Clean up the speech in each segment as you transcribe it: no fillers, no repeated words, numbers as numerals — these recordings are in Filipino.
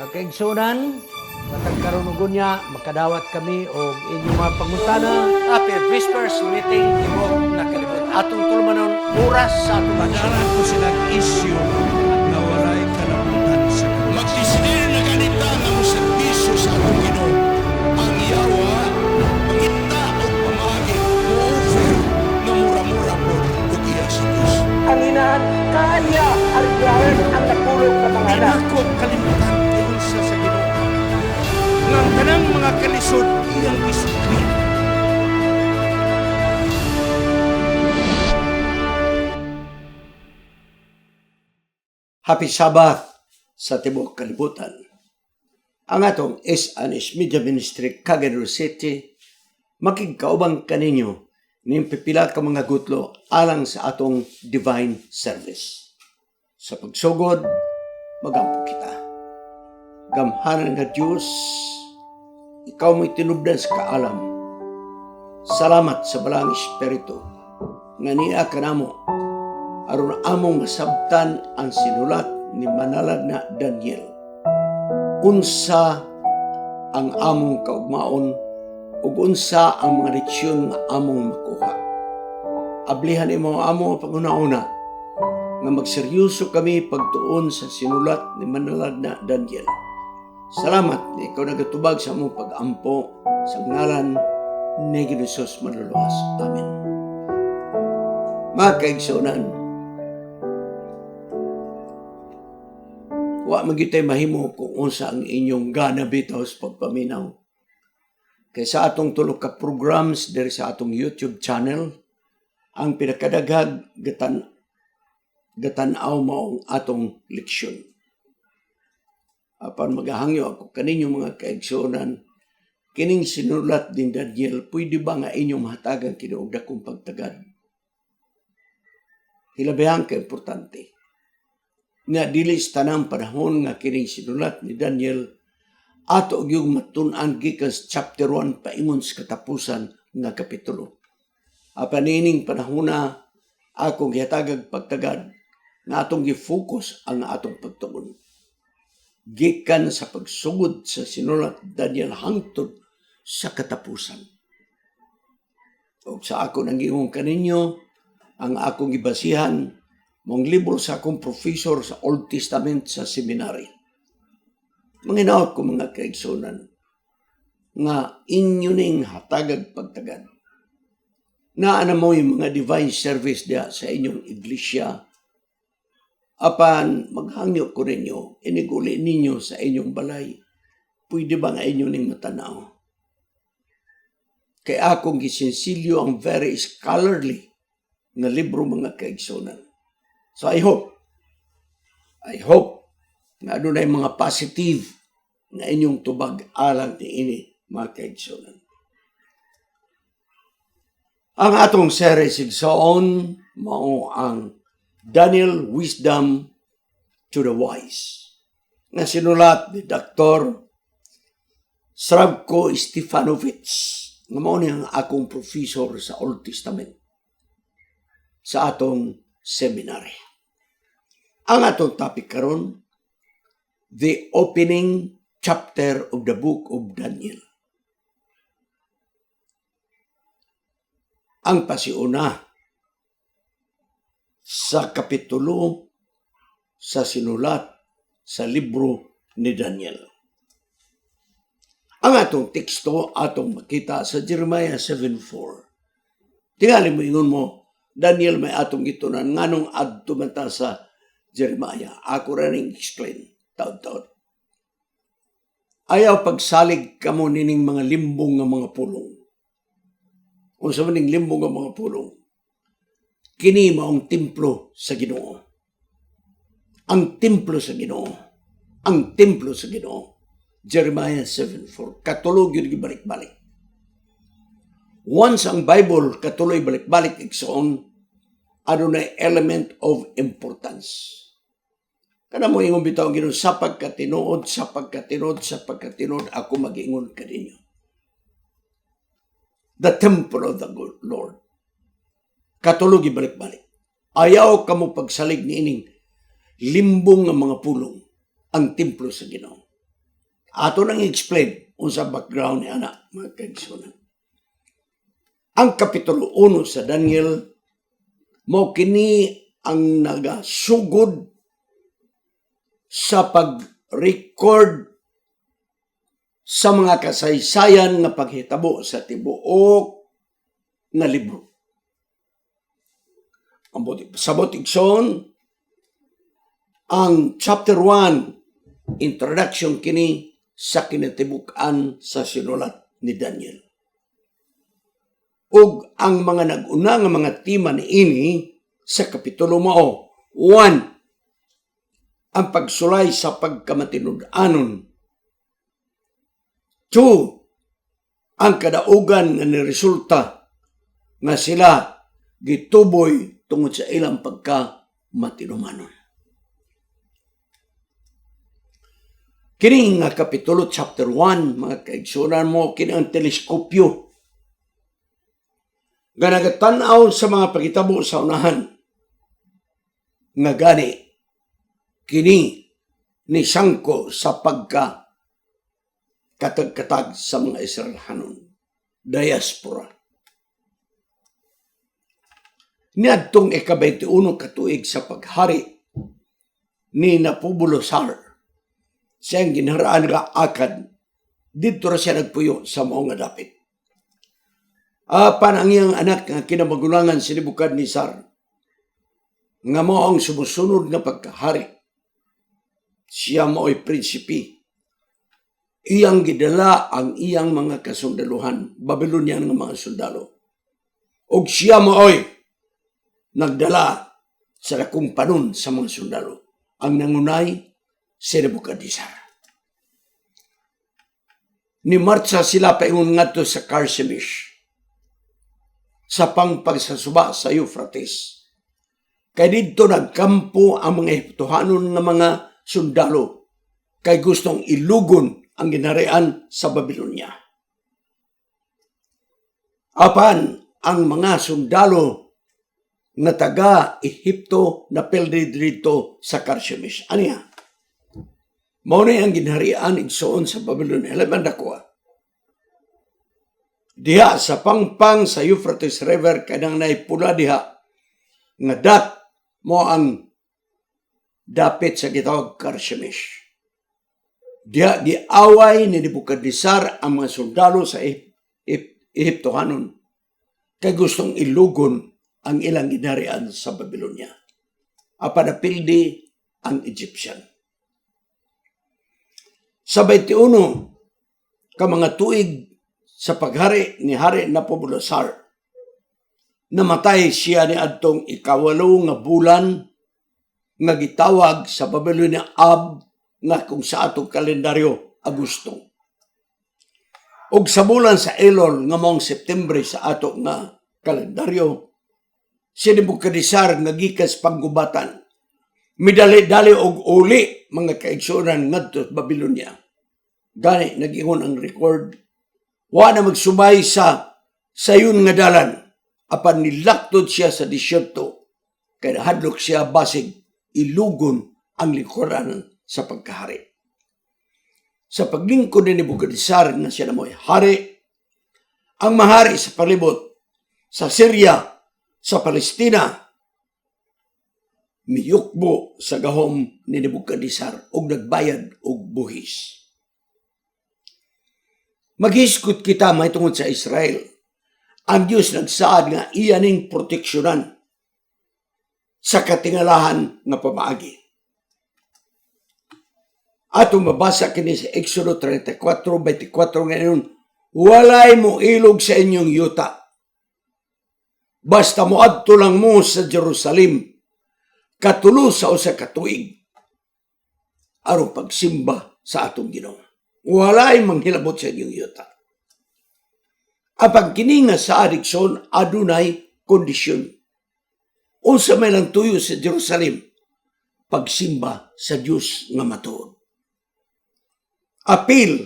Magkaigsunan, matag karunugon niya, makadawat kami o inyong mga pangutana. Happy Whispers meeting imo nakalibot. Atong tulumanon oras sa atong Padaran ko silang isyu na walay kalabutan sa Diyos. Magdesidir na ganita nga mo serbisyo sa atong Ginoo. Ang yawa, pangita o pamagi, mo-offer na mura-mura po o iya sa Diyos. Ang inahan kaya ariglaran ang napulog na mga anak. pinako kalimutan ingon sa Ginoo. Nga ang tanang mga kalisod iyang isukli. Happy Sabbath sa Tibok Kalibutan. Ang atong S&S Media Ministry, Cagayan City, makigkaubang kaninyo ning pipila ka mga gutlo alang sa atong divine service. Sa pagsugod, magampo kita. Gamhanan nga Diyos, ikaw mo'y tinubdan sa kaalam. Salamat sa balang Espiritu, nga niya ka namo aron among masabtan ang sinulat ni Manalag na Daniel. Unsa ang among kaugmaon ug unsa ang mga leksyon nga among makuha. Ablihan imo ang among panguna-una nga magseryoso kami pagtuon sa sinulat ni Manalag na Daniel. Salamat na ikaw nagatubag sa among pag-ampo sa ngalan ni Jesus Manluluwas. Amen. Mga kaigsunan, wa magitay mahimo kung unsa ang inyong gana bitaw sa pagpaminaw. Kay sa atong tulo ka programs diri sa atong YouTube channel, ang pinakadaghag gatan-aw mao ang atong leksyon. Apan magahangyo ako kaninyo mga kaigsunan, kining sinulat ni Daniel, pwede ba nga inyong mahatagan kini og dakong pagtagad? Hilabihan ka importante. Nga dili sa tanang panahon nga kining sinulat ni Daniel ato yung matun-an gikan sa chapter 1 paingon sa katapusan nga kapitulo. Apan ining panahona akong gihatagag pagtagad nga atong gi-focus ang atong pagtuon. Gikan sa pagsugod sa sinulat Daniel hangtod sa katapusan. O sa ako nang ingong kaninyo, ang akong gibasihan mong libro sa akong professor sa Old Testament sa seminary. Manginaot ko mga kaigsunan nga inyo ning hatagag pagtagad. Naana mo yung mga divine service diya sa inyong iglesia. Apan maghangyo ko ninyo, iniguli ninyo sa inyong balay. Pwede ba nga inyo ning matanaw? Kay akong gisensilyo ang very scholarly nga libro mga kaigsunan. So I hope na adunay mga positive na inyong tubag alang ni ini mga kaigsunan. Ang atong series igsoon mao ang Daniel Wisdom to the Wise na sinulat ni Dr. Sravko Stefanovich nga mao ni ang akong professor sa Old Testament sa atong seminary. Ang atong topic karon, the opening chapter of the book of Daniel. Ang pasiuna sa kapitulo sa sinulat sa libro ni Daniel. Ang atong teksto atong makita sa Jeremiah 7:4. Tingali mo ingon mo, Daniel may atong gitunan nganong adto man ta sa Jeremiah. Ako ra ning explain taud-taud. Ayaw pagsalig kamo nining mga limbong nga mga pulong. Unsa man ning limbong nga mga pulong? Kini maong templo sa Ginoo. Ang templo sa Ginoo. Ang templo sa Ginoo. Jeremiah 7:4. Katulog yun gibalik-balik. Once ang Bible katuloy balik-balik igsoon, adunay element of importance. Kana mo ingon bitaw Ginoo sa pagkatinuod ako mag-ingon kaninyo. The temple of the Lord. Katulog ibalik-balik. Ayaw kamo pagsalig niining limbong nga mga pulong ang templo sa Ginoo. Ato nang explain unsa background ni ana, mga kaigsunan. Ang Kapitulo 1 sa Daniel, mao kini ang nagasugod sa pag-record sa mga kasaysayan nga paghitabo sa tibuok nga libro. Sa Botigson, ang chapter 1, introduction kini sa kinatibuk-an sa sinulat ni Daniel. Ug ang mga nag-una nga mga tema ni ini sa kapitulo mao, 1, ang pagsulay sa pagkamatinud-anon. 2, ang kadaugan nga niresulta nga sila gituboy tungod sa ilang pagkamatinumanon. Kini nga kapitulo chapter 1, mga kaigsunan mo, kini ang teleskopyo nga nagatanaw sa mga pagitabo sa unahan nga gani kini ni sangko sa katag-katag sa mga Israelhanon, diaspora. Niadtong ika-21 katuig sa paghari ni Nabucodonosor, siyang ginharaan nga akad, dito ra siya nagpuyo sa mao nga dapit. Apan ang iyang anak nga kinamagulangan si Nebuchadnezzar, nga mao ang sumusunod nga pagkahari, siya mao'y prinsipi. Iyang gidala ang iyang mga kasundaluhan, Babylonian nga mga sundalo. Og siya mao'y nagdala sa dakong panon sa mga sundalo. Ang nangunay, si Nebuchadnezzar. Ni marcha sila paingon ngadto sa Carchemish, sa pangpagsasuba sa Euphrates. Kay dito nagkampo ang mga Ehiptohanon nga mga sundalo, kay gustong ilugon ang ginharian sa Babylonia. Apan ang mga sundalo nga taga-Ehipto na pildi dito sa Carchemish. Aniya? Mao na ang ginharian igsoon sa Babylonia. Laban dako. Diha sa pangpang sa Euphrates River kanang naipula diha nga mo ang dapit sa gitawag Carchemish. Diha giaway ni Nebuchadnezzar ang mga sundalo sa Ehiptohanon kay gustong ilugon ang ilang ginharian sa Babylonia. Apan napildi ang Egyptian. Sa 21 ka mga tuig sa paghari ni Hari Nabucodonosor, namatay siya ni adtong ikawalo nga bulan nga gitawag sa Babylonia Ab, nga kung sa atong kalendaryo Agosto. Og sa bulan sa Elul nga mong September sa ato nga kalendaryo, si Nebuchadnezzar nga gikas panggubatan, midali-dali og uli mga kaigsunan ngadto sa Babylonia. Gani nagingon ang record, wa na magsubay sa sayon nga dalan, apan nilaktod siya sa 18, kay nahadlok siya basig ilugon ang lingkuran sa pagkahari. Sa paglingkod ni Nebuchadnezzar na siya namoy hari, ang mahari sa palibot, sa Syria, sa Palestina, miyukbo sa gahom ni Nebuchadnezzar og nagbayad og buhis. Maghiskot kita mahitungod sa Israel. Ang Diyos nagsaad nga iyaning proteksyonan sa katingalahan nga pamaagi. Atong mabasa kini sa Exodo 34:24 ngayon, walay mo ilog sa inyong yuta. Basta moadto lang mo sa Jerusalem, katulo sa usa ka tuig, aron pagsimba sa atong Ginoo. Walay manghilabot sa inyong yuta. Apang kini nga sa adikson, adunay kondisyon. Unsa may lang tuyo sa Jerusalem, pagsimba sa Diyos nga matuod. Apil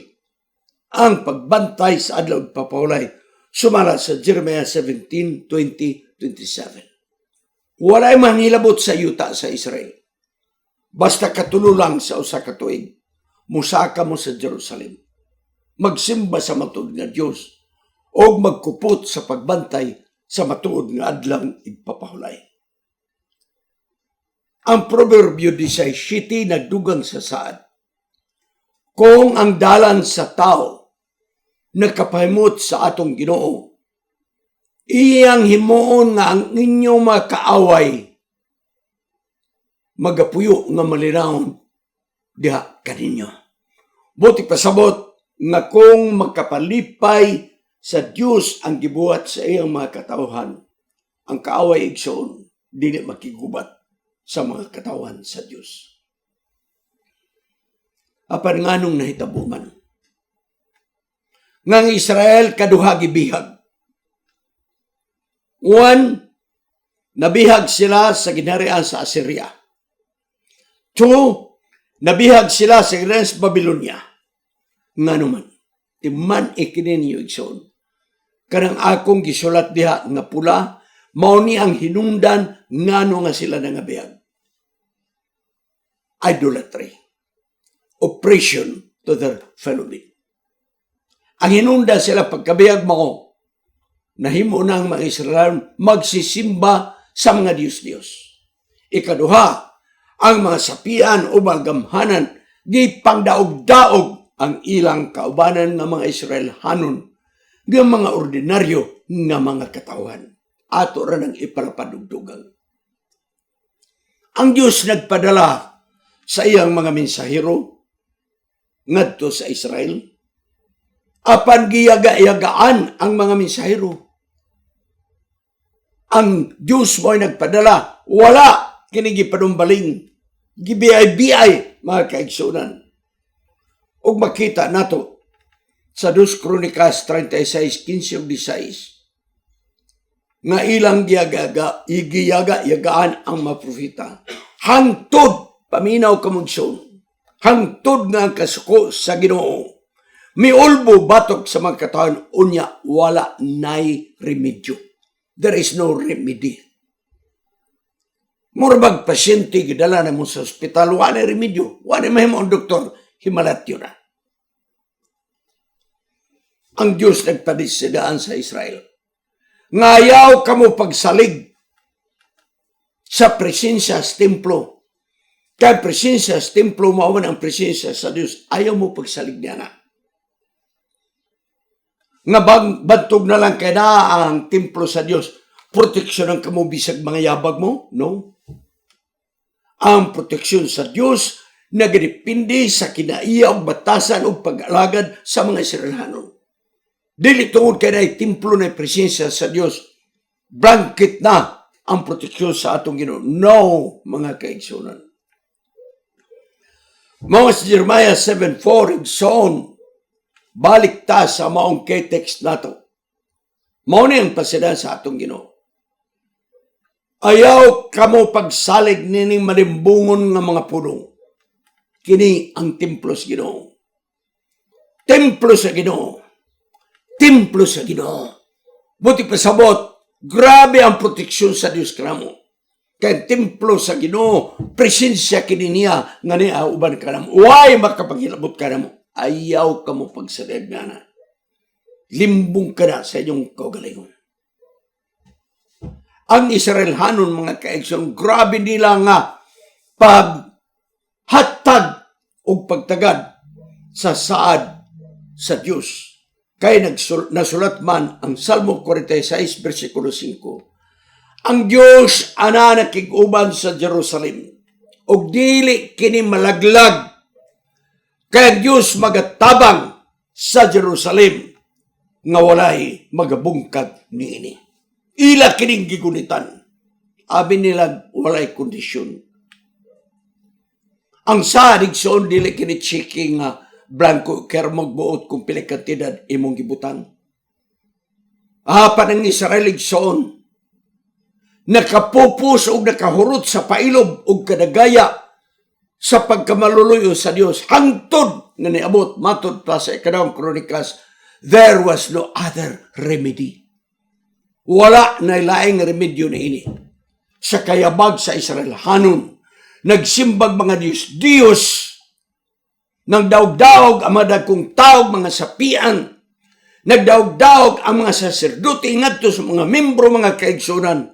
ang pagbantay sa adlaw papawlay, sumala sa Jeremiah 17:20-27. Walay manghilabot sa yuta sa Israel. Basta katulo lang sa usa ka tuig. musaka mo sa Jerusalem, magsimba sa matuod nga Dios o magkupot sa pagbantay sa matuod nga adlang igpapahulay. Ang Proverbio 17 nagdugang sa saad, kung ang dalan sa tao nakapahimot sa atong Ginoo, iyang himuon nga ang inyong mga kaaway magapuyo nga malinawon diha kaninyo. Buti pasabot nga kung magkapalipay sa Dios ang gibuhat sa iyang mga katawhan, ang kaaway igsoon dili makigubat sa mga katawhan sa Dios. Apan nganong nahitabo man ngang Israel kaduha gibihag. One, nabihag sila sa ginharian sa Assyria. Two, nabihag sila sa ginharian sa Babylonia. Nganuman, timan ikininyo igsoon. Kanang akong gisulat diha nga pula, mao ni ang hinungdan ngano nga sila nangabihag. Idolatry. Oppression to their fellow men. Ang hinungdan sila pagkabihag mo, nahimo na ang mga Israel magsisimba sa mga Diyos-Diyos. Ikaduha, ang mga sapian o mga gamhanan, gipangdaog-daog ang ilang kaubanan ng mga Israelhanon, ng mga ordinaryo ng mga katawan. Ato ra ng ipalapadugdugan. Ang Diyos nagpadala sa iyang mga mensahero ngadto sa Israel, apan giyaga-yagaan ang mga mensahero. Ang Diyos mo ay nagpadala, wala kinigipanumbaling, gibiyay-biyay mga kaigsunan. Ug makita nato sa 2 Kronikas 36:15-16 nga ilang giyaga-yagaan ang mga propeta. Hangtod paminaw kamugson, hangtod nga ang kasuko sa Ginoo. Miulbo batok sa mga katawan, unya wala nay remedyo. There is no remedy. Murbag pasyente gidala na mo sa ospital, wala nay remedyo. Wala mahimo ang doktor, himalat yun na. Ang Diyos nagpadisigaan sa Israel. Ngayaw kamo pagsalig sa presensya sa templo. Kaya presensya sa templo, maawan ang presensya sa Diyos. Ayaw mo pagsalig niya na. Nga bantog na lang kaya na ang templo sa Diyos. Proteksyon ang kamo bisag mga yabag mo? No. Ang proteksyon sa Diyos nagdepende sa kinaiya o batasan o pag-alagad sa mga Israelhanon. Dili tungod kaya na templo na presensya sa Diyos. Blanket na ang proteksyon sa atong Ginoo. No, mga kaigsunan. Mga sa Jeremiah 7:4, igsoon, balik ta sa maong text nato. Mao ni ang pasidan sa atong Ginoo. Ayaw kamo pagsalig nining malimbungon nga mga pulong. Kini ang templo sa Ginoo. Templo sa Ginoo. Templo sa Ginoo. Buti pasabot, grabe ang proteksyon sa Diyos kanamo. Kaya templo sa Ginoo, presensya kini niya nga niya uban kanamo. Why makapaghilabot kanamo? Ayaw ka mo pagsalig nga na. Limbong ka na sa inyong kaugalingon. Ang Israelhanon, mga kaigsoon, grabe nila nga paghatag o pagtagad sa saad sa Diyos. Kaya nasulat man ang Salmo 46, versikulo 5. Ang Diyos ana nakig-uban sa Jerusalem, o dili kini malaglag. Kaya Diyos magatabang sa Jerusalem nga walay magabungkag niini. Ila kining gigunitan. Abi nila walay kondisyon. Ang sadig soon dili kini checking nga blanco kaya magbuot kung pila kantidad imong gibutan. Apan ang Israel igsoon nakapupos o nakahurot sa pailob o kadagaya sa pagkamaluluyo sa Dios. Hangtod na niabot matod pa sa Ikadawang Kronikas, there was no other remedy. Wala na ilaing remedyo na ini. Sa kayabag sa Israel, hanon, nagsimbag mga Diyos, Nagdaog-daog ang mga dagkong taog, mga sapian. Nagdaog-daog ang mga saserdote ngadto sa mga membro, mga kaigsunan.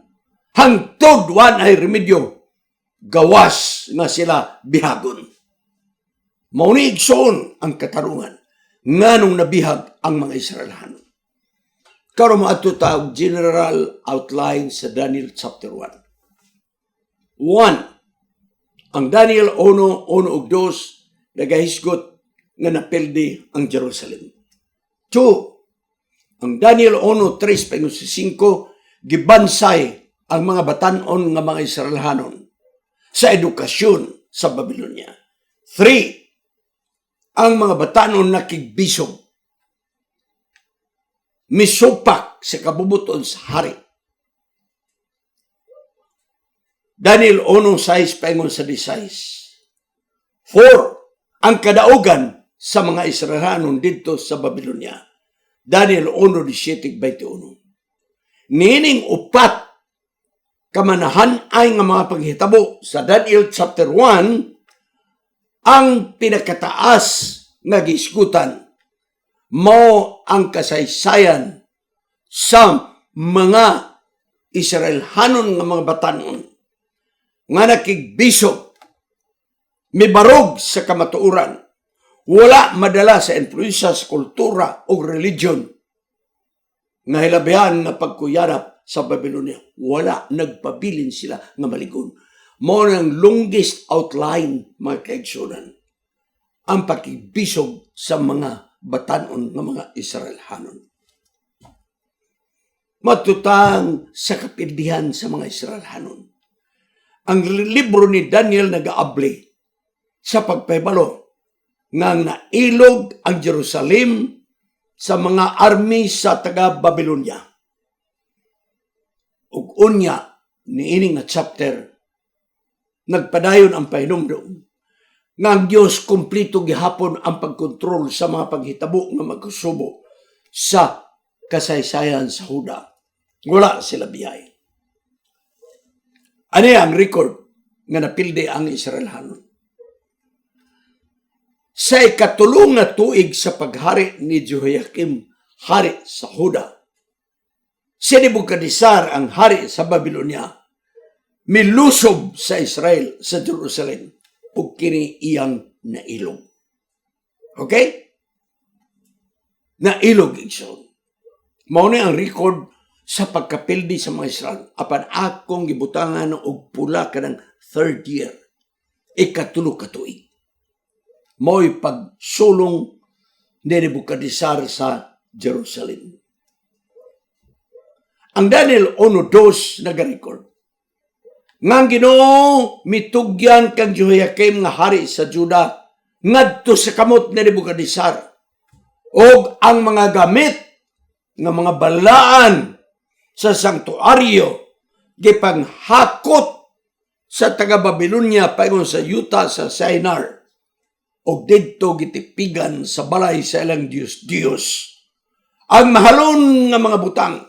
Hangtod wan ay remedyo. Gawas nga sila bihagon. Mauni igsoon ang katarungan. Nganong nabihag ang mga Israelhano. Karon maato tawag general outline sa Daniel chapter 1. 1. Ang Daniel 1 ug 2 nagahisgot nga napildi ang Jerusalem. 2. Ang Daniel 1:3 sa 5 gibansay ang mga batan-on nga mga Israelhanon sa edukasyon sa Babylonia. 3. Ang mga batan-on nakigbisog misupak sa kabubuton sa hari. Daniel 1:6 paingon sa 16. 4. Ang kadaugan sa mga Israelhanon dito sa Babylonia. Daniel 1:17-21. Nining upat kamanahan ay nga mga panghitabo sa Daniel chapter 1 ang pinakataas nga gisgutan mao ang kasaysayan sa mga Israelhanon nga mga batanon nga nakigbisog mibarog sa kamatuoran, wala madala sa influensya sa kultura o religion nga hilabihan nga pagkuyanap sa Babylonia. Wala, nagpabilin sila nga maligon. Mao ang longest outline, mga kaigsunan, ang pakigbisog sa mga batanon nga mga Israelhanon. Matutang sa kapildihan sa mga Israelhanon. Ang libro ni Daniel nagaabli sa pagpahibalo nga nailog ang Jerusalem sa mga army sa taga-Babylonia. Ug unya niini nga chapter nagpadayon ang pahinumdom nga ang Dios kumplito gihapon ang pagkontrol sa mga paghitabo nga magsubo sa kasaysayan sa Huda. Wala sila biyay. Ano ang record nga napildi ang Israelhanon? Sa ikatulong na tuig sa paghari ni Jehoiakim, hari sa Huda, si Nebukadnesar ang hari sa Babylonia, milusob sa Israel, sa Jerusalem, ug kini iyang nailog. Okay? Nailog igsoon. Mao ni ang record sa pagkapildi sa mga Israel. Apan akong gibutangan og pula kanang third year, ikatulo ka tuig. Mo'y pagsulong ni Nebukadnesar sa Jerusalem. Ang Daniel 1:2 nag-record. Ngang Ginoo mitugyan kang Jehoiakim nga hari sa Juda ngadto sa kamot ni Nebukadnesar og ang mga gamit nga mga balaan sa sanktuaryo gipanghakot sa taga-Babylonia paingon sa yuta sa Shinar. O dito gitipigan sa balay sa ilang Diyos. Ang mahalon nga mga butang,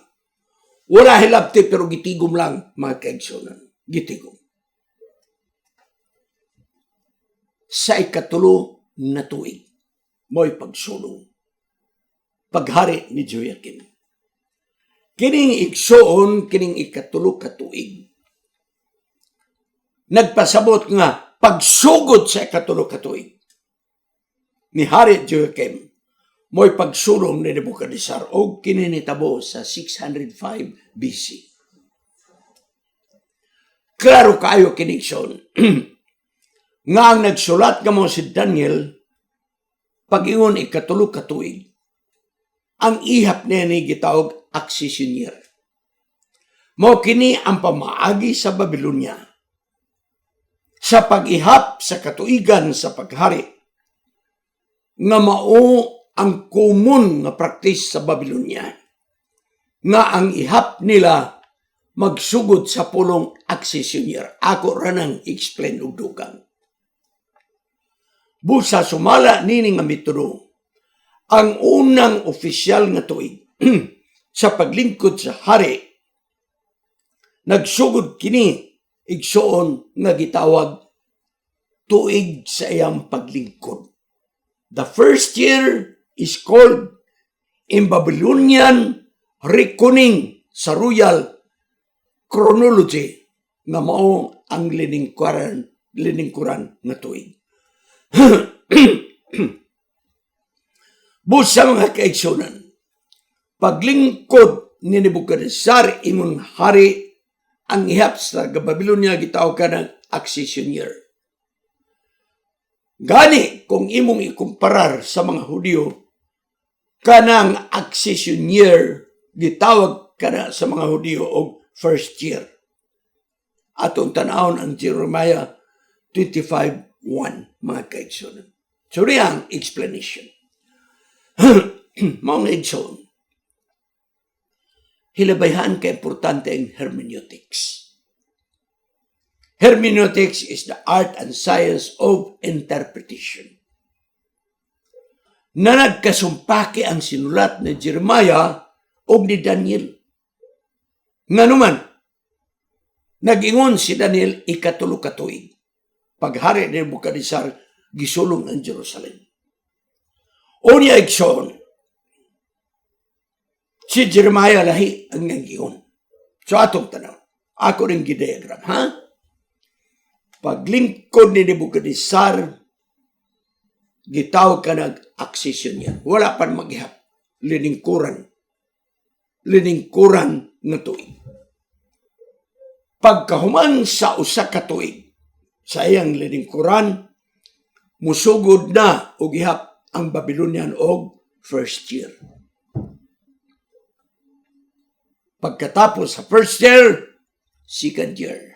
wala hilabti pero gitigom lang, mga kaigsunan. Gitigom. Sa ikatulo na tuig, mo'y pagsulong. Paghari ni Jehoiakim. Kining igsoon, kining ikatulo ka tuig. Nagpasabot nga, pagsugod sa ikatulo ka tuig ni Hari Jehoiakim, mo'y pagsulong ni Nebukadnesar o kininitabo sa 605 BC. Klaro kayo kinikson nga ang nagsulat nga mo si Daniel pag-ingon ikatulo ka tuig, ang ihap niya ni gitawag accession year. Mo kini ang pamaagi sa Babylonia sa pag-ihap sa katuigan sa paghari nga mao ang common nga practice sa Babylonia nga ang ihap nila magsugod sa pulong accession year. Ako ranang explain og dugang. Busa sumala nini nga metodo ang unang opisyal nga tuig sa paglingkod sa hari nagsugod kini igsoon nga gitawag tuig sa iyang paglingkod. The first year is called in Babylonian reckoning sa royal chronology nga mao ang liningkuran nga tuig. Busa mga kaigsunan, paglingkod ni Nebuchadnezzar ingon hari ang ihap sa Babylonia gitawag ka ng accession year. Gani kung imong ikumparar sa mga Hudyo, kanang accession year gitawag kana sa mga Hudyo og first year. Atong tanawon ang Jeremiah 25:1 mga kaigsunan. So ang explanation. Mga igsoon, hilabayhan ka importante ang hermeneutics. Hermeneutics is the art and science of interpretation. Na nagkasumpaki ang sinulat ni Jeremiah o ni Daniel. Nga naman, nag-ingon si Daniel ikatulo ka tuig. Paghari ni Nebuchadnezzar, gisulong ang Jerusalem. O niya igsoon, si Jeremiah lahi ang nag-ingon. So atong tanaw, ako rin gidiagram, ha? Paglingkod ni Nebuchadnezzar, gitawag ka nag-accession yan. Wala pa maghihap. Liningkuran nga tuig. Pagkahuman sa usa ka tuig, sa iyang liningkuran, musugod na o gihap ang Babylonian og first year. Pagkatapos sa first year, second year.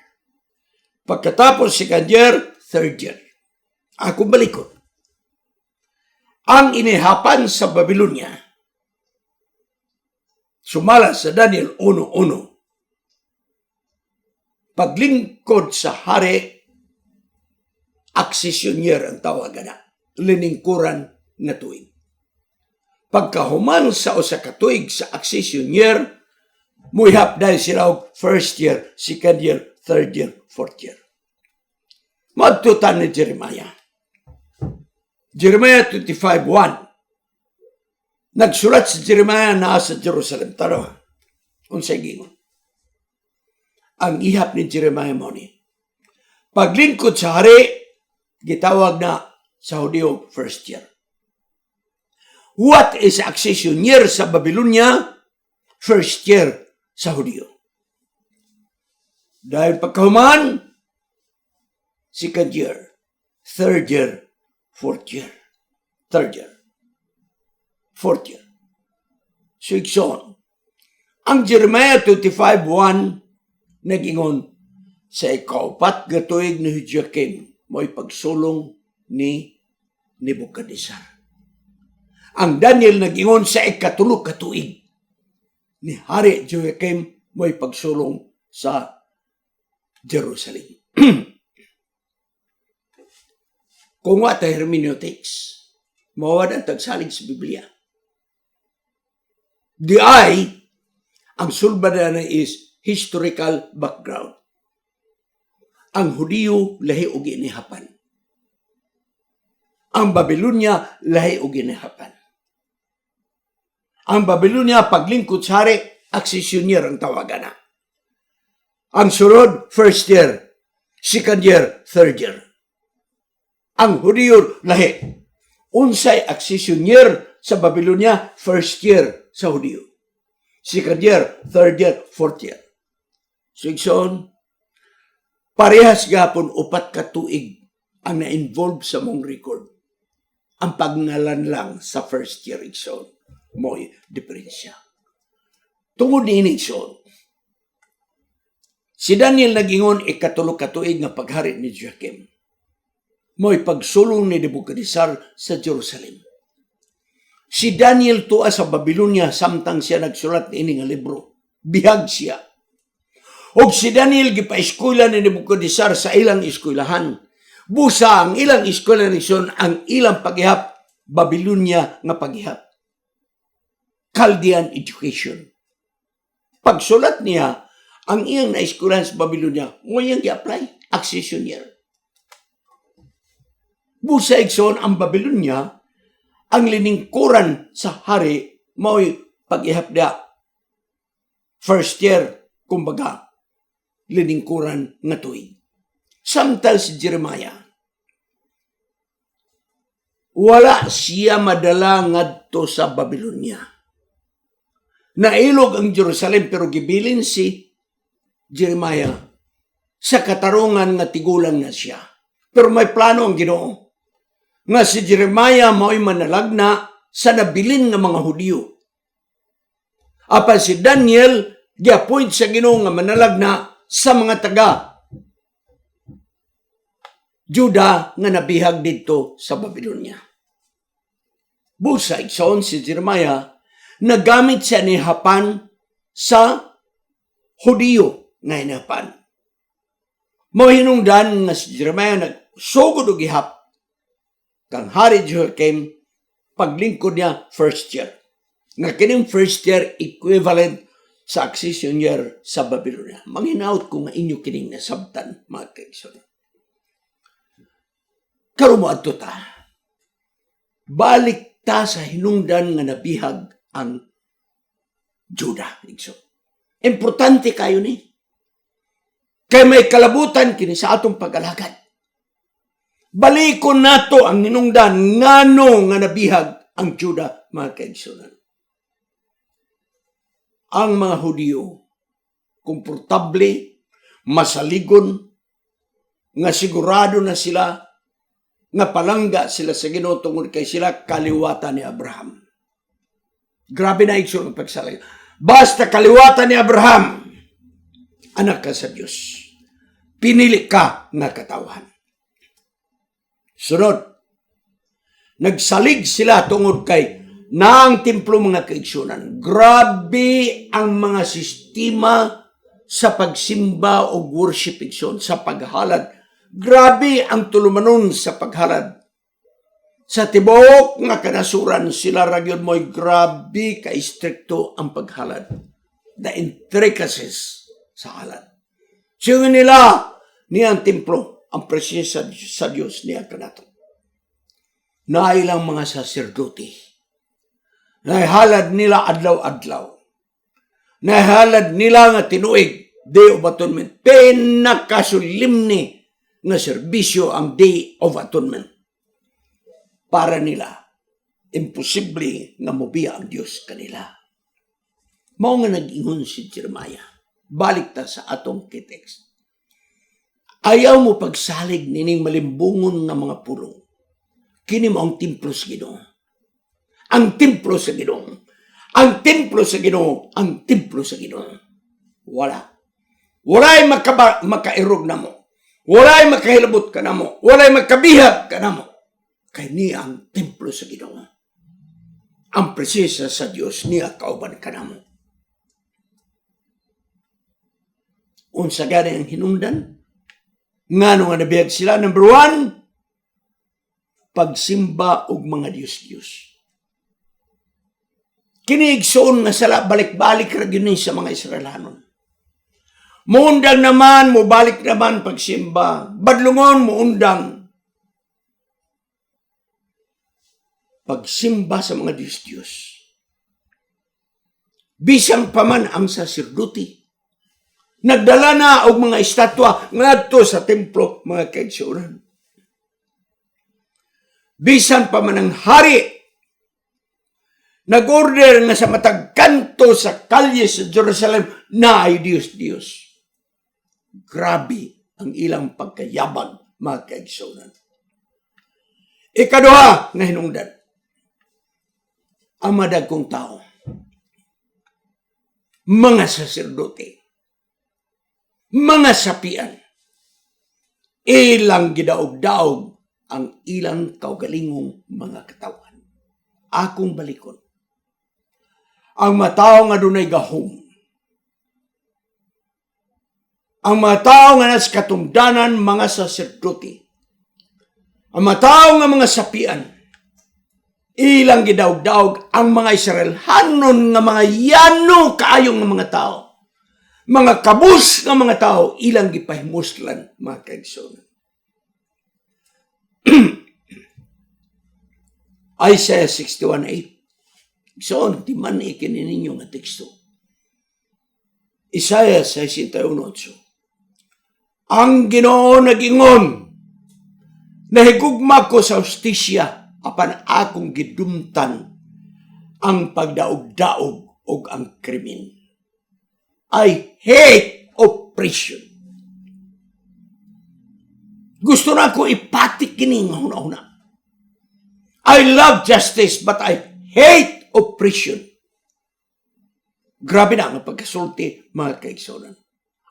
Pagkatapos second year, third year. Ako balikot. Ang inihapan sa Babylonia, sumala sa Daniel 1:1, paglingkod sa hari, accession year ang tawagan na, liningkuran nga tuig. Pagkahuman sa usa ka tuig sa accession year, muihap dahil sila og first year, second year, third year, fourth year. Magtutan ni Jeremiah. Jeremiah 25:1. Nagsulat si Jeremiah na sa Jerusalem. Taro, unsay gingon. Ang ihap ni Jeremiah mo ni. Paglingkod sa hari, gitawag na sa Hudyo first year. What is accession year sa Babylonia? First year sa Hudyo. Dahil pagkahuman, second year, third year, fourth year, third year, fourth year. So, ikson, ang Jeremiah 25:1 nag-ingon, sa ikaupat nga tuig ni Joachim, mo'y pagsulong ni Nebuchadnezzar. Ang Daniel nag-ingon sa ikatulo ka tuig ni Hari Joachim, mo'y pagsulong sa Jerusalem. Kung wata hermeneutics, mawad ang tagsalig sa Biblia. Di ay, ang sulbada na is historical background. Ang Hudyo lahi og inihapan. Ang Babylonia lahi og inihapan. Ang Babylonia paglingkod sa hari, accession year ang tawagan na. Ang sunod, first year, second year, third year. Ang Hudyo lahi. Unsay accession year sa Babylonia, first year sa Hudyo. Second year, third year, fourth year. So, ikson, parehas gapon upat ka tuig ang na-involve sa mong record. Ang pagngalan lang sa first year, ikson, mo'y diferensya. Tungod ni ikson, si Daniel nag-ingon ikatulo ka tuig nga paghari ni Joachim. Mo'y pagsulong ni Nebuchadnezzar sa Jerusalem. Si Daniel tuwa sa Babylonia samtang siya nagsulat ini nga libro. Bihag siya. Og si Daniel gipa-eskwela ni Nebuchadnezzar sa ilang eskwelahan. Busa ang ilang eskwelahan ang ilang paghihap, Babylonia nga paghihap. Chaldean education. Pagsulat niya, ang iyang na-eskwelahan sa Babylonia, mo iyang gi-apply, accession year. Busa igsoon ang Babylonia, ang liningkuran sa hari mo'y pag-ihapda. First year, kumbaga, liningkuran nga tuig. Samtang si Jeremiah, wala siya madala ngadto sa Babylonia. Nailog ang Jerusalem pero gibilin si Jeremiah sa katarungan nga tigulang na siya. Pero may plano ang Ginoo nga si Jeremiah mo'y manalagna sa nabilin nga mga Hudyo. Apan si Daniel gi-appoint sa Ginoo nga manalagna sa mga taga Juda nga nabihag dito sa Babylonia. Busa igsoon si Jeremiah nagamit siya ni hapan sa Hudyo nga hinapan. Mao hinungdan nga si Jeremiah nagsugod og gihap kang Hari Jehoiakim paglingkod niya first year. Nga kining first year equivalent sa accession year sa Babylonia. Manghinaut ko nga inyo kining nasabtan, mga kaigsoon. Karon mo adto ta. Balik ta sa hinungdan nga nabihag ang Juda, igsoon. Importante kayo ni. Kay may kalabutan kini sa atong pag-alagad. Balikon nato ang hinungdan ngano nga nabihag ang Juda, mga kaigsoon. Ang mga Hudyo, komportable, masaligon, nga sigurado na sila, nga palangga sila sa Ginoo tungod kay sila kaliwatan ni Abraham. Grabe na igsoon ang pagsalig. Basta kaliwatan ni Abraham, anak ka sa Diyos. Pinili ka nga katawan. Sunod, nagsalig sila tungod kay naang templo mga kaigsunan. Grabe ang mga sistema sa pagsimba o worship igsoon, sa paghalad. Grabe ang tulumanon sa paghalad. Sa tibuok nga kanasuran, sila ragyon mo'y grabe ka-istrikto ang paghalad. The intricacies sa halad. Siya nila niyang templo, ang presensya sa Diyos niya kanato. Nailang mga saserdote. Nahalad nila adlaw-adlaw. Nahalad nila nga tinuig, Day of Atonement. Pinakasulimni nga serbisyo ang Day of Atonement. Para nila, imposible nga mobiya ang Diyos kanila. Mao nga nag-ingon si Jeremiah. Balik ta sa atong kitext. Ayaw mo pagsalig nining malimbungon nga mga pulong. Kini mo ang templo sa Ginoo. Ang templo sa Ginoo. Ang templo sa Ginoo. Ang templo sa Ginoo. Wala. Wala'y makairog na mo. Wala'y makahilabot ka na mo. Wala'y makabihag ka na mo. Kay niya ang templo sa Ginoo. Ang presensya sa Dios niya kauban ka na mo. Unsa gani ang hinungdan? Ngano nga nabiyag sila? Number 1, pagsimba og mga Diyos-Diyos. Kiniigsoon nga sala balik-balik ra gyud sa mga Israelanon. Muundang naman, mubalik naman pagsimba. Badlungon, muundang. Pagsimba sa mga Diyos-Diyos. Bisang paman ang saserdote. Nagdala na og mga estatwa ngadto sa templo, mga kaigsuonan. Bisan pa man ang hari, nag-order nga sa matag kanto sa kalye sa Jerusalem na ay Diyos-Diyos. Grabe ang ilang pagkayabag, mga kaigsuonan. Ikaduha na hinungdan. Ang madagkong tao, mga saserdote, mga sapian, ilang gidaog-daog ang ilang kaugalingong mga katawan. Akong balikon. Ang matao nga dunay gahom. Ang matao nga nas katungdanan mga saserdote. Ang matao nga mga sapian, ilang gidaog-daog ang mga Israelhanon nga mga yano kaayong nga mga tao. Mga kabus nga mga tao, ilang gipahimuslan, mga kaigsoon. Isaiah 61:8. So, di man ikinin ninyo nga teksto. Isaiah 61:8. Ang Ginoo nagingon, nahigugma ko sa hustisya, apan akong gidumtan ang pagdaog-daog o ang krimen. I hate oppression. Gusto na ko ipatik kini nga una-una. I love justice, but I hate oppression. Grabe na ang pagkasulti, mga kaigsonan.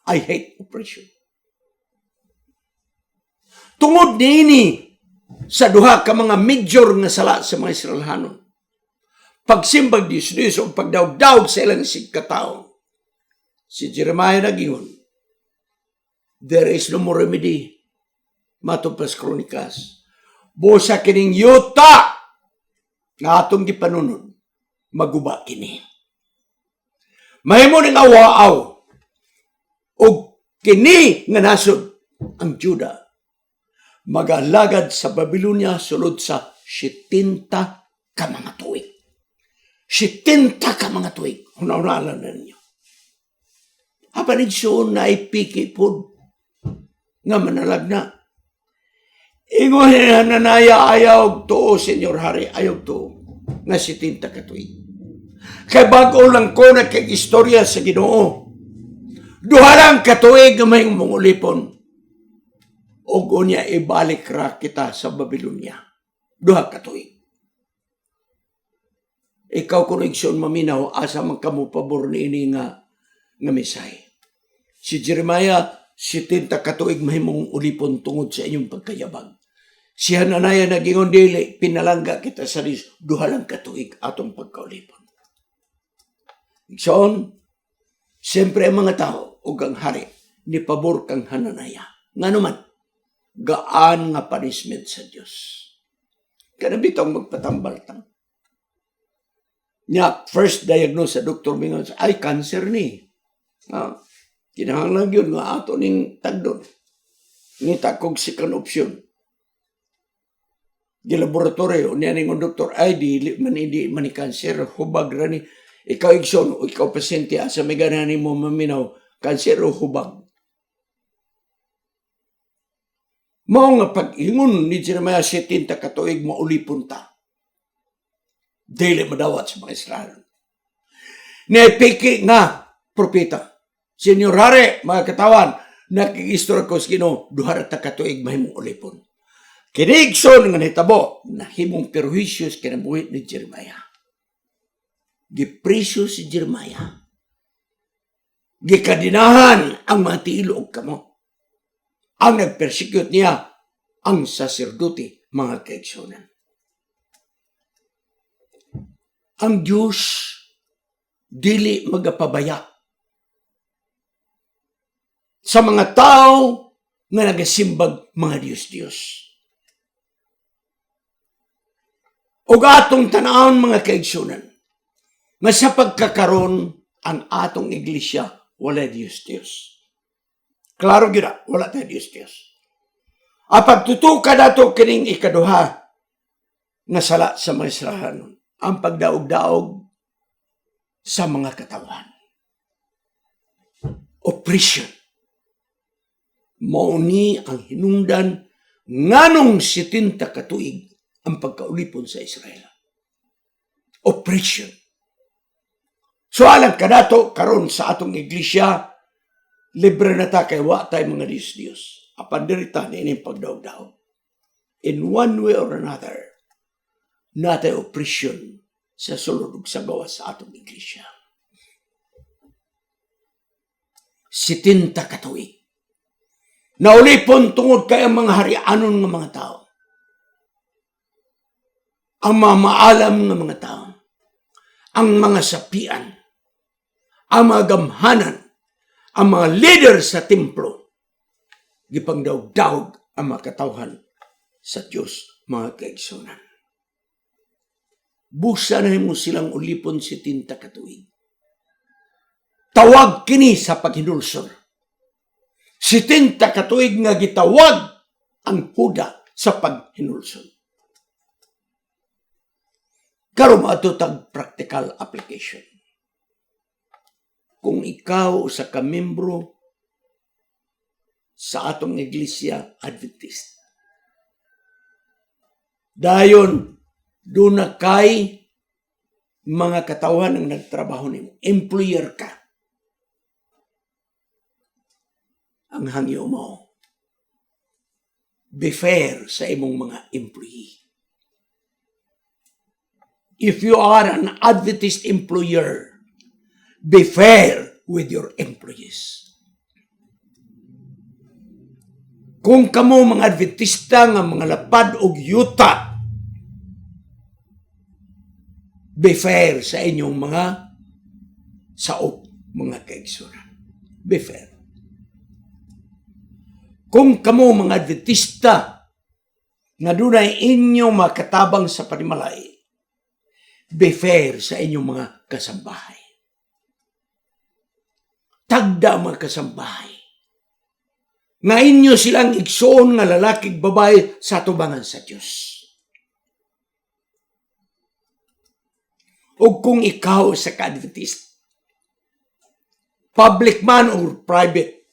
I hate oppression. Tungod nini sa duha ka mga major nga sala sa mga Israelhanon, pagsimbag Diyos o pagdaog-daog sa ilang sigkataon, si Jeremiah nagingon, there is no more remedy, matupas Kronikas. Busa kining yuta nga atong gipanunod, maguba kini. Mahimo ning awaaw o kini nga nasod ang Juda magalagad sa Babylonia sulod sa 70 ka mga tuig. 70 ka mga tuig. Hunaunalan na ninyo. Hapanid siyon na ipiki po nga manalag na. Ingon na nanaya ayaw to, Senyor Hari, ayaw to nga 70 ka tuig. Kaya bago lang ko na kag-istorya sa Ginoo, duha lang katuig nga may mungulipon o gunya ibalik ra kita sa Babylonia. Duha katuig. Ikaw kung igsoon maminaw, asa man kamo pabor ni ini nga misay. Si Jeremiah, 70 katuig mahimong ulipon tungod sa inyong pagkayabag. Si Hananaya nagingon dili, pinalangga kita sa duha lang katuig atong pagkaulipon. Igsoon, siyempre ang mga tao o ang hari, ni pabor kang Hananaya. Nga naman, gaan nga punishment sa Diyos. Kaya bitong magpatambal tang. Nya, first diagnose sa Dr. Mingon, ay cancer ni. Kinahanglan yun nga ato ning tagdon. Ngita kong second option. Di laboratorio, niya ning doktor, ay di man cancer, hubag rani. Ikaw igsoon, o ikaw pasyente, asa may ganani mo maminaw, cancer o hubag. Mao nga pag-ingon ni Jeremiah 70 katuig maulipon ta. Dili madawat sa mga Israel. Naipiki nga propeta. Senyor Hare, mga katawan, nakigistor ko sa Ginoo, duha ta katuig mahimong ulipon. Kinigson nga nahitabo, nahimong perjuisyos kinabuhi ni Jeremiah. Gipresyo si Jeremiah. Gikadinahan ang mga tiilo og kamo. Ang nagpersecute niya, ang saserdote, mga kaigsonan. Ang Diyos, dili magapabaya sa mga tao nga nagasimbag mga Diyos-Diyos. O atong tanawon mga kaigsunan, nga sa pagkakaroon ang atong iglesia, wala Diyos-Diyos. Klaro gina, wala tayo Diyos-Diyos. Pagtutuka nato kining ikaduha nga sala sa mga Israelhanon, ang pagdaog-daog sa mga katawan. Oppression. Mauni ang hinungdan nganong 70 katuig ang pagkaulipon sa Israel. Oppression. So alang kanato karon sa atong iglesia, libre na ta kay wa tay mga Diyos-Diyos. Apan dirita ni ining pagdaog-daog. In one way or another, natay oppression sa sulod ug sa gawas sa atong iglesia. 70 katuig. Naulipon tungod kay ang mga harianon nga mga tao. Ang mga maalam nga mga tao. Ang mga sapian. Ang mga gamhanan. Ang mga leader sa templo. Gipangdaog-daog ang mga katawhan sa Diyos, mga kaigsunan. Busa na mo silang ulipon 70 katuig. Tawag kini sa paghinulsor. 70 katuig nga gitawag ang Huda sa paghinulsor. Karon matutag practical application. Kung ikaw sa kamembro sa atong iglesia Adventist, dayon doon na kay mga katawan ang nagtrabaho nimo, employer ka. Ang hangyo mo, be fair sa imong mga employee. If you are an Adventist employer, be fair with your employees. Kung kamo mga Adventista nga mga lapad og yuta, be fair sa inyong mga saop, mga kaigsunan. Be fair. Kung kamo mga Adventista nga dunay inyong makatabang sa panimalay, be fair sa inyong mga kasambahay. Tagda mga kasambahay. Nga inyo silang igsoon nga lalakig babae sa tubangan sa Diyos. O kung ikaw sa ka-Adventist, public man or private,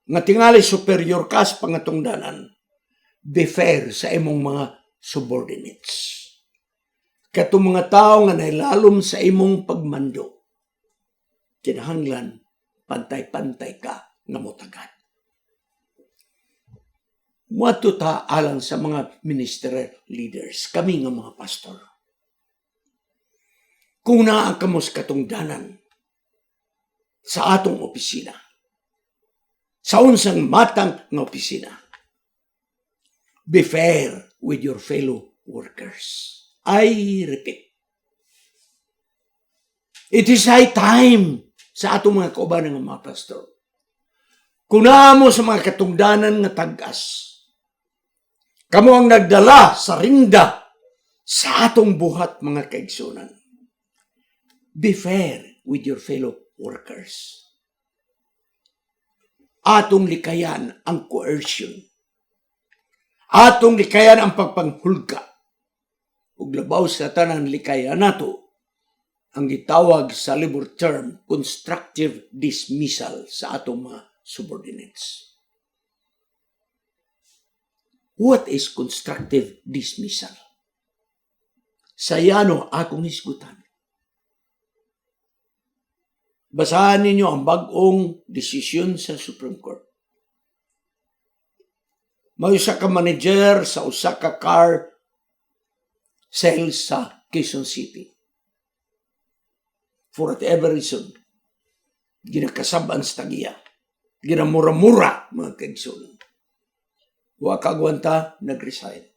nga tingali superior ka sa pangatungdanan, be fair sa imong mga subordinates. Katong mga tao nga nailalom sa imong pagmando, kinahanglan pantay-pantay ka nga motagad. Muadto ta alang sa mga ministerial leaders, kami nga mga pastor. Kung naa kamo sa katungdanan sa atong opisina, sa unsang matang nga opisina, be fair with your fellow workers. I repeat, it is high time sa atong mga kauban ng mga pastor. Kuna mo sa mga katungdanan nga tag-as, kamo ang nagdala sa rinda sa atong buhat mga kaigsunan. Be fair with your fellow workers. Atong likayan ang coercion. Atong likayan ang pagpanghulga. Ug labaw sa tanang likayan nato ang gitawag sa labor term constructive dismissal sa atong mga subordinates. What is constructive dismissal? Sayano akong hisgutan. Basahan ninyo ang bagong desisyon sa Supreme Court. May usa ka manager sa usa ka car sales sa Quezon City. For whatever reason, ginakasaban sa tagiya. Ginamura-mura mga kaigsunan. Wa kagwanta, nag-resign.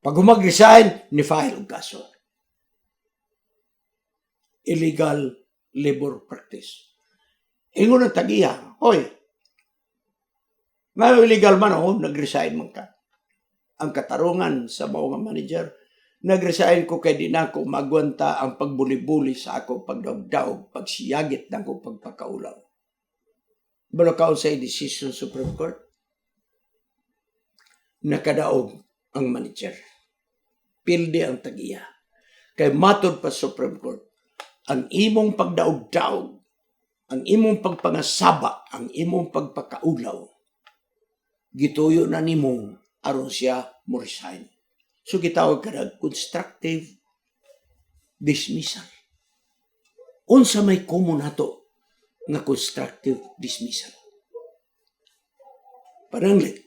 Pag humag-resign, ni-file ang kaso. Illegal labor practice. Ingon ang tagiya, hoy, may illegal man ako, nag-resign man ka. Ang katarungan sa mga manager, nag-resign ko kay di na ako magwanta ang pagbuli-buli sa ako pagdaog-daog, pagsiyagit na ako pagpakaulaw. Balakaw sa decision Supreme Court, nakadaog ang manager. Pilde ang tagiya. Kay matod pa Supreme Court, ang imong pagdaog-daog, ang imong pagpangasaba, ang imong pagpakaulaw, gituyo na nimo aron siya mo resign. So gitawag ka na constructive dismissal. Unsa may common nato nga constructive dismissal? Pananglit.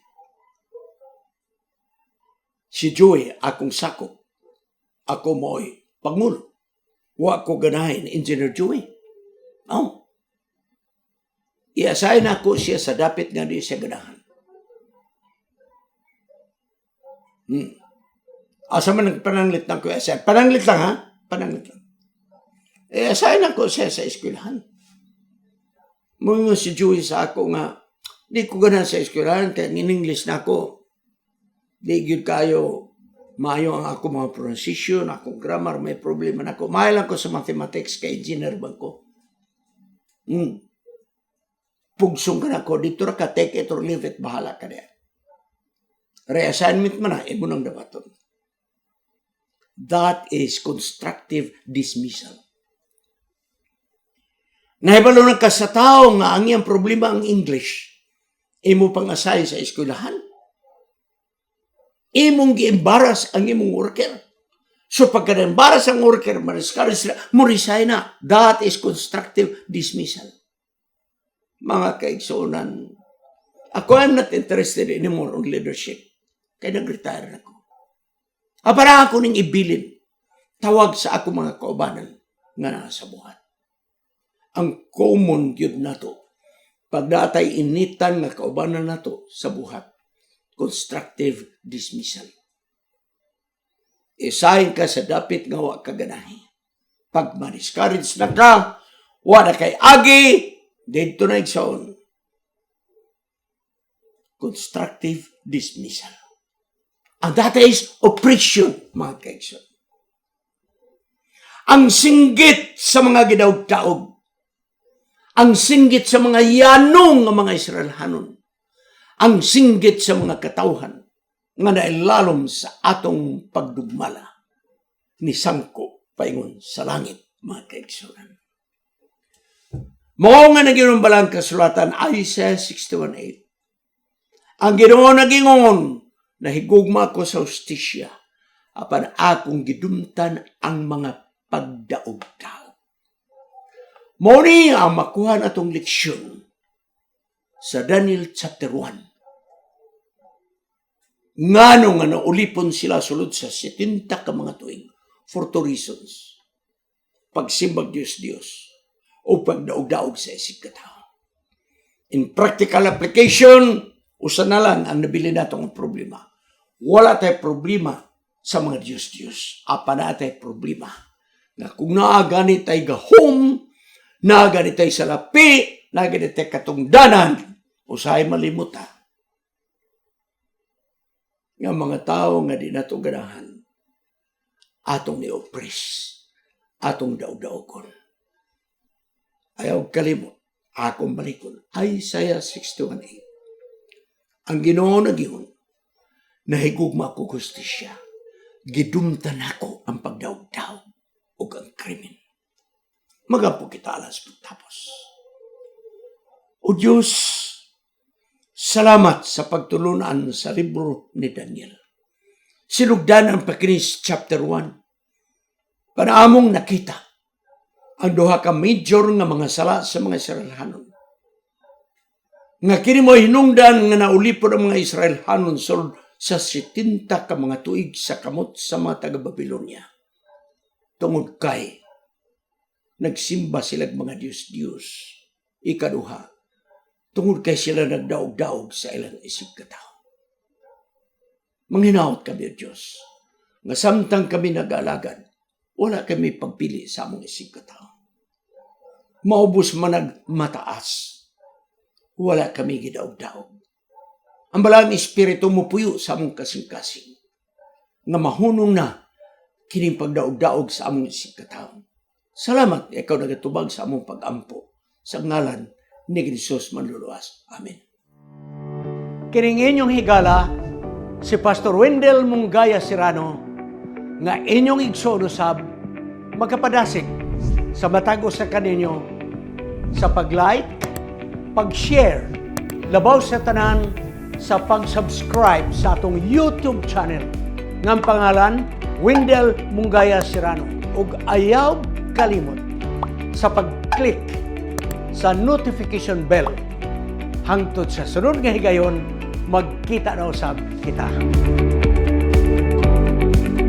Si Joey akong sakop. Ako mo'y pangulo. Wa ko ganahin Engineer Joey. No. I-assign ako siya sa dapit nga di siya ganahan. Asa man nagpananglit lang ko i-assign. Pananglit lang ha? Pananglit lang. I-assign ako siya sa eskwelahan. Mga si Joey sa ako nga, di ko ganahan sa eskwelahan kaya in-English na ako. Di gyud kayo maayo ang ako mga pronunciation, akong grammar, may problema na ako. Maayo lang ko sa mathematics kay engineer ba ko. Pugsong ka na ko, dito ra ka, take it or leave it, bahala ka na. Reassignment man na, ibo nang dabaton. That is constructive dismissal. Nahibalo na ka sa tao nga ang iyang problema ang English. Imo pang assign sa eskwelahan. Imong gi-embarrass ang imong worker. So pagka na-embarrass ang worker, ma-discourage sila, mo resign na. That is constructive dismissal. Mga kaigsunan, ako am not interested anymore on leadership. Kaya nag-retire na ko. Para ako ning ibilin, tawag sa ako mga kaubanan nga nasa buhat. Ang common yun na to, pag natay initan nga kaubanan na to sa buhat, constructive dismissal. Isahin ka sa dapit nga wa kaganahi. Pag ma-discourage na ka, wala kay agi, dito na igsoon. Constructive dismissal. And that is oppression, mga kaigsoon. Ang singgit sa mga gidaog-daog, ang singgit sa mga yanong ng mga Israelhanon, ang singgit sa mga katawhan, nga nailalom sa atong pagdugmala ni Sangko paingon sa langit, mga kaigsunan. Mao nga nagingon balang kasulatan Isaiah 61:8. Ang Ginoo nagingon, nahigugma ko sa hustisya, apan akong gidumtan ang mga pagdaog-daog. Mao ni ang makuha natong leksyon sa Daniel chapter 1. Ngano nga naulipon sila sulod sa 70 ka mga tuig for 2 reasons. Pagsimbag Diyos o pagdaog-daog sa isig katao. In practical application, usa na lang ang nabili natong problema. Wala tayo problema sa mga Diyos. Apa na tayo problema na kung naagani tayo gahom, naagani tayo sa lapi, naagani tayo katungdanan, usahay malimutan. Nga mga tao nga di nato ganahan, atong ni-oppress, atong daog-daogon. Ayaw kalimot, akong balikon. Isaiah 61:8. Ang Ginoo nagingon, nahigugma ko hustisya, gidumtan ako ang pagdaog-daog o ang krimen. Magapo kita alas pagtapos. O Diyos, salamat sa pagtulunan sa libro ni Daniel. Sinugdan ang pakinis chapter 1. Panaamong nakita ang duha ka major nga mga sala sa mga Israelhanon. Nga kini mo hinungdan nga naulipod ang mga Israelhanon sulod sa 70 ka mga tuig sa kamot sa mga taga-Babilonia. Tungod kay nagsimba sila mga Diyos-Diyos. Ikaduha, tungod kay sila nagdaog-daog sa ilang isip katao. Manghinaot kami, Diyos, nga samtang kami nag-alagad, wala kami pagpili sa among isip katao. Maubos man nagmataas, wala kami gidaog-daog. Ang balang espiritu mo puyo sa among kasing-kasing, nga mahunong na kining pagdaog-daog sa among isip katao. Salamat, ikaw nagatubag sa among pag-ampo. Sa ngalan ni Jesus manluluwas. Amen. Kining inyong higala, si Pastor Wendell Munggaya Serrano, nga inyong igsoon usab, magkapadasig sa matag sa kaninyo sa pag-like, pag-share, labaw sa tanan, sa pag-subscribe sa atong YouTube channel ng pangalan Wendell Munggaya Serrano. Ug ayaw kalimot sa pag-click sa notification bell hangtod sa sunod nga higayon magkita na usab kita.